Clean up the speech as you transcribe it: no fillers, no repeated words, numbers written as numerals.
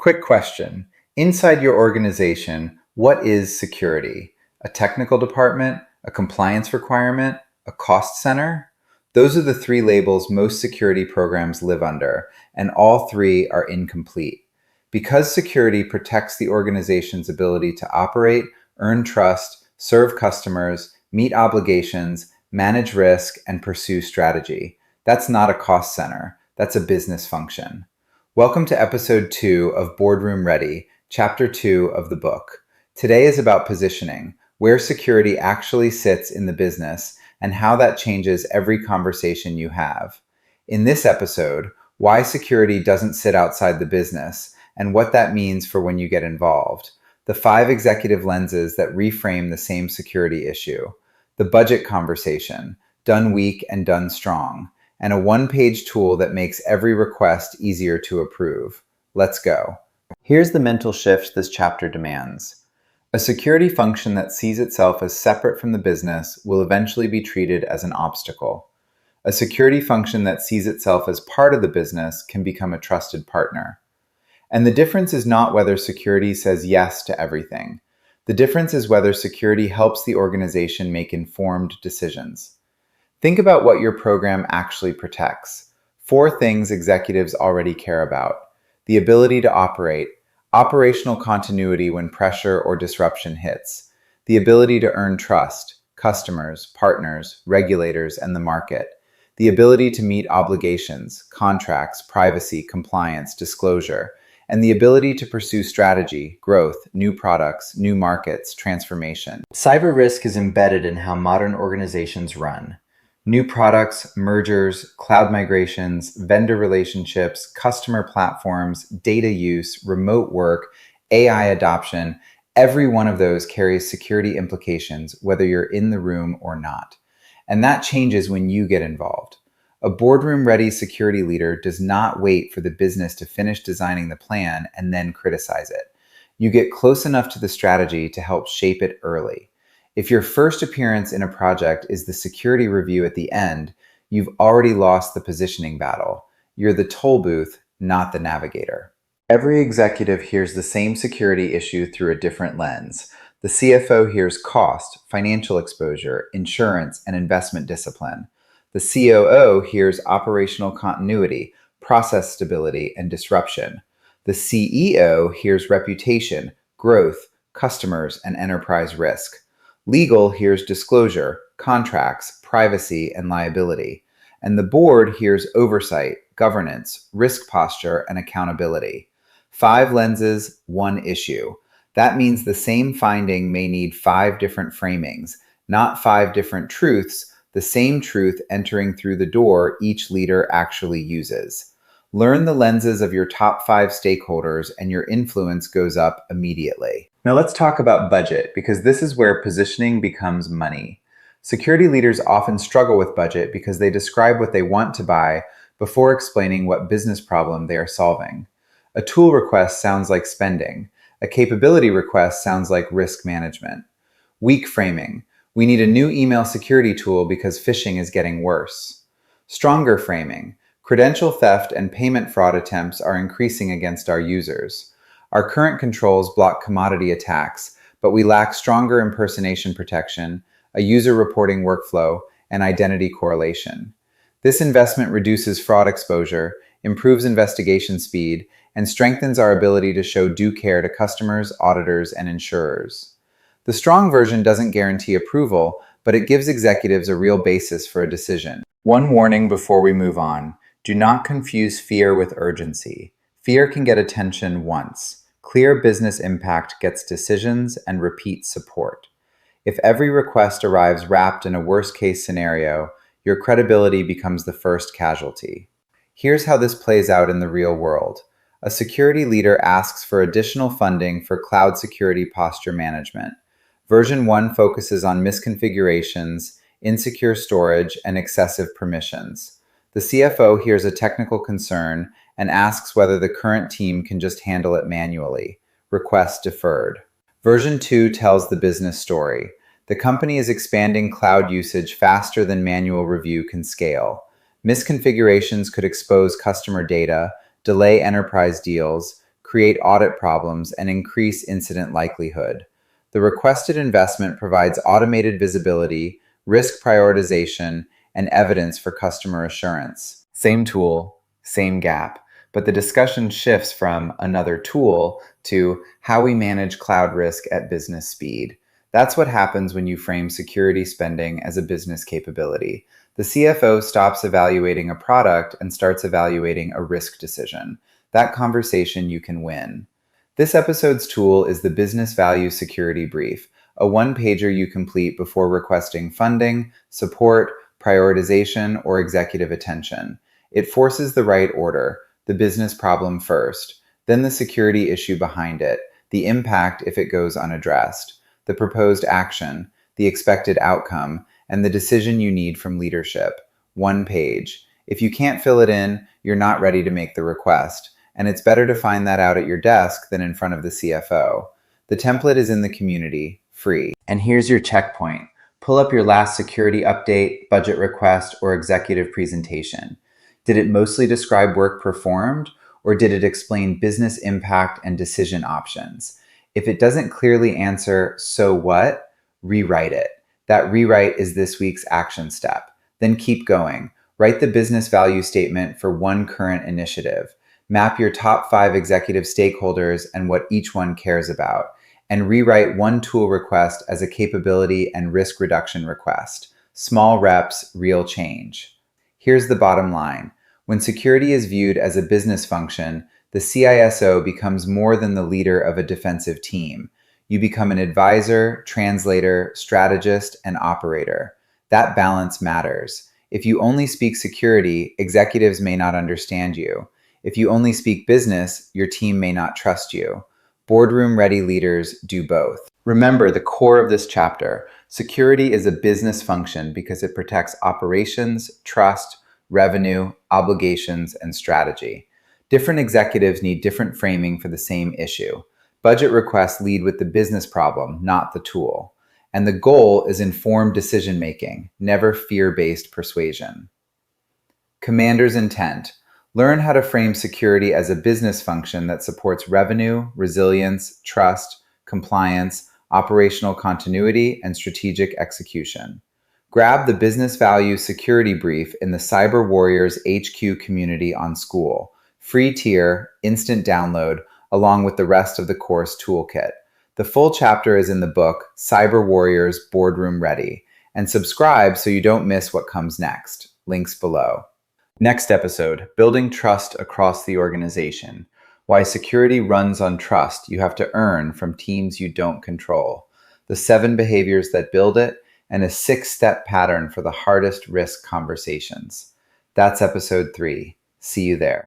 Quick question. Inside your organization, what is security? A technical department, a compliance requirement, a cost center? Those are the three labels most security programs live under, and all three are incomplete. Because security protects the organization's ability to operate, earn trust, serve customers, meet obligations, manage risk, and pursue strategy. That's not a cost center, that's a business function. Welcome to episode 2 of Boardroom Ready, chapter 2 of the book. Today is about positioning, where security actually sits in the business, and how that changes every conversation you have. In this episode, why security doesn't sit outside the business, and what that means for when you get involved. The 5 executive lenses that reframe the same security issue. The budget conversation, done weak and done strong. And a one-page tool that makes every request easier to approve. Let's go. Here's the mental shift this chapter demands. A security function that sees itself as separate from the business will eventually be treated as an obstacle. A security function that sees itself as part of the business can become a trusted partner. And the difference is not whether security says yes to everything. The difference is whether security helps the organization make informed decisions. Think about what your program actually protects. 4 things executives already care about. The ability to operate, operational continuity when pressure or disruption hits. The ability to earn trust, customers, partners, regulators, and the market. The ability to meet obligations, contracts, privacy, compliance, disclosure. And the ability to pursue strategy, growth, new products, new markets, transformation. Cyber risk is embedded in how modern organizations run. New products, mergers, cloud migrations, vendor relationships, customer platforms, data use, remote work, AI adoption, every one of those carries security implications whether you're in the room or not. And that changes when you get involved. A boardroom-ready security leader does not wait for the business to finish designing the plan and then criticize it. You get close enough to the strategy to help shape it early. If your first appearance in a project is the security review at the end, you've already lost the positioning battle. You're the toll booth, not the navigator. Every executive hears the same security issue through a different lens. The CFO hears cost, financial exposure, insurance, and investment discipline. The COO hears operational continuity, process stability, and disruption. The CEO hears reputation, growth, customers, and enterprise risk. Legal hears disclosure, contracts, privacy, and liability. And the board hears oversight, governance, risk posture, and accountability. 5 lenses, 1 issue. That means the same finding may need 5 different framings, not 5 different truths, the same truth entering through the door each leader actually uses. Learn the lenses of your top 5 stakeholders and your influence goes up immediately. Now let's talk about budget, because this is where positioning becomes money. Security leaders often struggle with budget because they describe what they want to buy before explaining what business problem they are solving. A tool request sounds like spending. A capability request sounds like risk management. Weak framing. We need a new email security tool because phishing is getting worse. Stronger framing. Credential theft and payment fraud attempts are increasing against our users. Our current controls block commodity attacks, but we lack stronger impersonation protection, a user reporting workflow, and identity correlation. This investment reduces fraud exposure, improves investigation speed, and strengthens our ability to show due care to customers, auditors, and insurers. The strong version doesn't guarantee approval, but it gives executives a real basis for a decision. One warning before we move on. Do not confuse fear with urgency. Fear can get attention once. Clear business impact gets decisions and repeat support. If every request arrives wrapped in a worst-case scenario, your credibility becomes the first casualty. Here's how this plays out in the real world. A security leader asks for additional funding for cloud security posture management. Version 1 focuses on misconfigurations, insecure storage, and excessive permissions. The CFO hears a technical concern and asks whether the current team can just handle it manually. Request deferred. Version 2 tells the business story. The company is expanding cloud usage faster than manual review can scale. Misconfigurations could expose customer data, delay enterprise deals, create audit problems, and increase incident likelihood. The requested investment provides automated visibility, risk prioritization, and evidence for customer assurance. Same tool, same gap, but the discussion shifts from another tool to how we manage cloud risk at business speed. That's what happens when you frame security spending as a business capability. The CFO stops evaluating a product and starts evaluating a risk decision. That conversation you can win. This episode's tool is the Business Value Security Brief, a one-pager you complete before requesting funding, support, prioritization, or executive attention. It forces the right order: the business problem first, then the security issue behind it, the impact if it goes unaddressed, the proposed action, the expected outcome, and the decision you need from leadership. One page. If you can't fill it in, you're not ready to make the request, and it's better to find that out at your desk than in front of the CFO. The template is in the community, free. And here's your checkpoint. Pull up your last security update, budget request, or executive presentation. Did it mostly describe work performed, or did it explain business impact and decision options? If it doesn't clearly answer "so what," rewrite it. That rewrite is this week's action step. Then keep going. Write the business value statement for one current initiative. Map your top 5 executive stakeholders and what each one cares about. And rewrite one tool request as a capability and risk reduction request. Small reps, real change. Here's the bottom line. When security is viewed as a business function, the CISO becomes more than the leader of a defensive team. You become an advisor, translator, strategist, and operator. That balance matters. If you only speak security, executives may not understand you. If you only speak business, your team may not trust you. Boardroom Ready leaders do both. Remember the core of this chapter. Security is a business function because it protects operations, trust, revenue, obligations, and strategy. Different executives need different framing for the same issue. Budget requests lead with the business problem, not the tool. And the goal is informed decision-making, never fear-based persuasion. Commander's intent. Learn how to frame security as a business function that supports revenue, resilience, trust, compliance, operational continuity, and strategic execution. Grab the Business Value Security Brief in the Cyber Warriors HQ community on School. Free tier, instant download, along with the rest of the course toolkit. The full chapter is in the book, Cyber Warriors Boardroom Ready. And subscribe so you don't miss what comes next. Links below. Next episode, Building Trust Across the Organization. Why security runs on trust you have to earn from teams you don't control. The 7 behaviors that build it, and a 6-step pattern for the hardest risk conversations. That's episode 3. See you there.